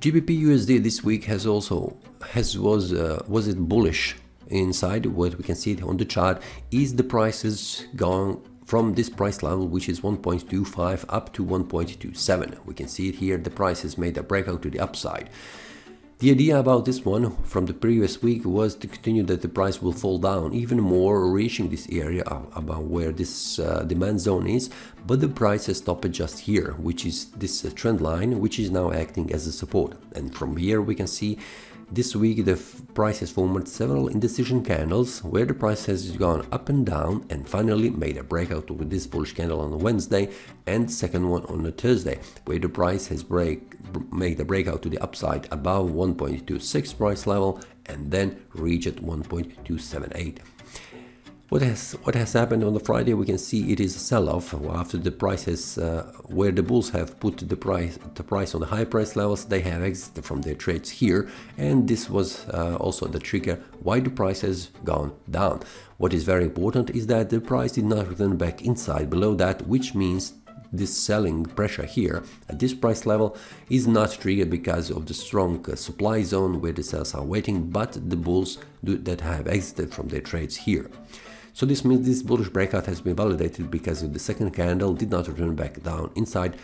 GBPUSD this week was it bullish inside? What we can see it on the chart is the prices gone from this price level, which is 1.25 up to 1.27. We can see it here. The price has made a breakout to the upside. The idea about this one from the previous week was to continue that the price will fall down even more, reaching this area about where this demand zone is, but the price has stopped just here, which is this trend line, which is now acting as a support. And from here we can see this week the price has formed several indecision candles where the price has gone up and down and finally made a breakout with this bullish candle on Wednesday and second one on a Thursday, where the price has made a breakout to the upside above 1.26 price level and then reach at 1.278. What has happened on the Friday? We can see it is a sell-off after the prices where the bulls have put the price on the high price levels. They have exited from their trades here, and this was also the trigger why the price has gone down. What is very important is that the price did not return back inside below that, which means this selling pressure here at this price level is not triggered because of the strong supply zone where the sellers are waiting, but the bulls that have exited from their trades here. So this means this bullish breakout has been validated because the second candle did not return back down inside,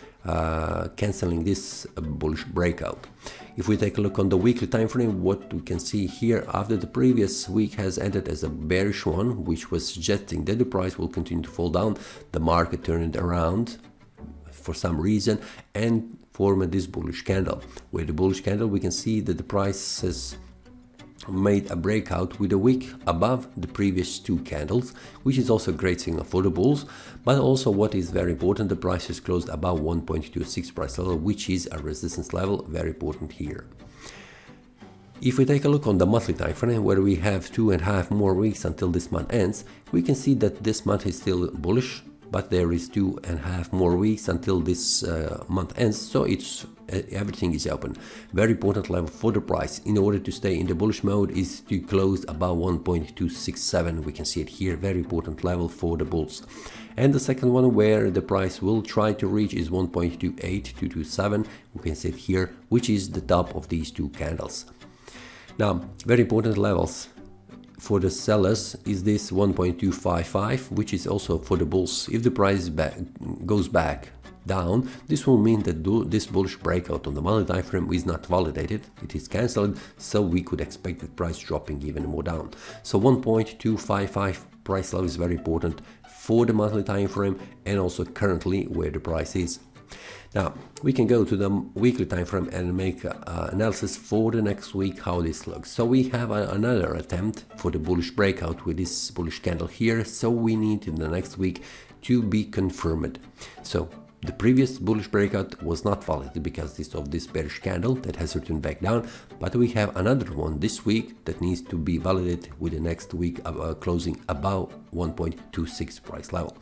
cancelling this bullish breakout. If we take a look on the weekly time frame, what we can see here after the previous week has ended as a bearish one, which was suggesting that the price will continue to fall down, the market turned around for some reason and formed this bullish candle. With the bullish candle we can see that the price has made a breakout with a wick above the previous two candles, which is also a great signal for the bulls. But also what is very important, the price is closed above 1.26 price level, which is a resistance level, very important here. If we take a look on the monthly time frame, where we have 2.5 more weeks until this month ends, we can see that this month is still bullish, but there is 2.5 more weeks until this month ends, so everything is open. Very important level for the price in order to stay in the bullish mode is to close above 1.267. We can see it here, very important level for the bulls. And the second one where the price will try to reach is 1.28227. We can see it here, which is the top of these two candles. Now, very important levels for the sellers is this 1.255, which is also for the bulls. If the price goes back down, this will mean that this bullish breakout on the monthly time frame is not validated, it is cancelled, so we could expect the price dropping even more down. So 1.255 price level is very important for the monthly time frame and also currently where the price is. Now we can go to the weekly time frame and make analysis for the next week how this looks. So we have another attempt for the bullish breakout with this bullish candle here, so we need in the next week to be confirmed. So the previous bullish breakout was not valid because of this bearish candle that has returned back down, but we have another one this week that needs to be validated with the next week closing above 1.26 price level.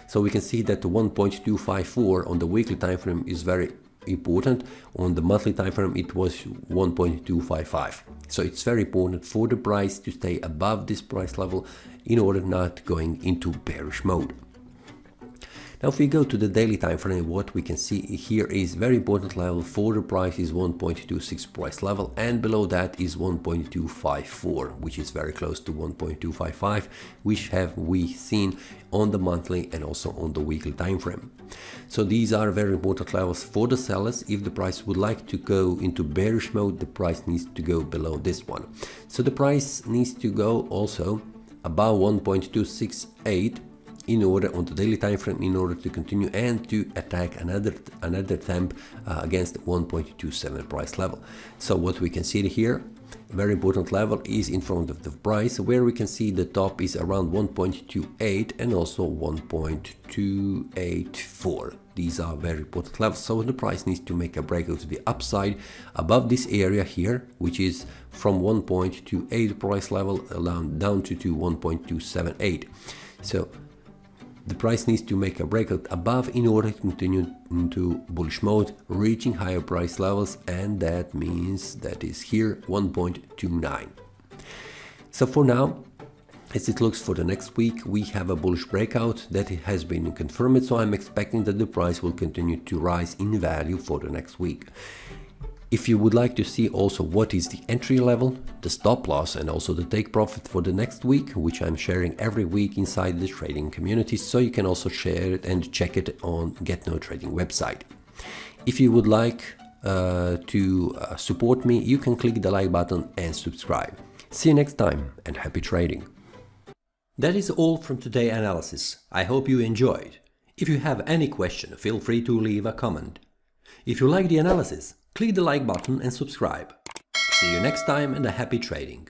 So we can see that the 1.254 on the weekly time frame is very important. On the monthly time frame it was 1.255. So it's very important for the price to stay above this price level in order not going into bearish mode. Now if we go to the daily time frame, what we can see here is very important level for the price is 1.26 price level, and below that is 1.254, which is very close to 1.255, which have we seen on the monthly and also on the weekly time frame. So these are very important levels for the sellers. If the price would like to go into bearish mode, the price needs to go below this one. So the price needs to go also above 1.268 in order on the daily time frame in order to continue and to attack another attempt against 1.27 price level. So what we can see here, very important level is in front of the price, where we can see the top is around 1.28 and also 1.284. These are very important levels, so the price needs to make a breakout to the upside above this area here, which is from 1.28 price level down to 1.278. So the price needs to make a breakout above in order to continue into bullish mode, reaching higher price levels, and that means that is here 1.29. So for now, as it looks for the next week, we have a bullish breakout that has been confirmed, so I'm expecting that the price will continue to rise in value for the next week. If you would like to see also what is the entry level, the stop loss and also the take profit for the next week, which I'm sharing every week inside the trading community, so you can also share it and check it on GetNoTrading website. If you would like to support me, you can click the like button and subscribe. See you next time and happy trading. That is all from today's analysis. I hope you enjoyed. If you have any question, feel free to leave a comment. If you like the analysis, click the like button and subscribe. See you next time and a happy trading.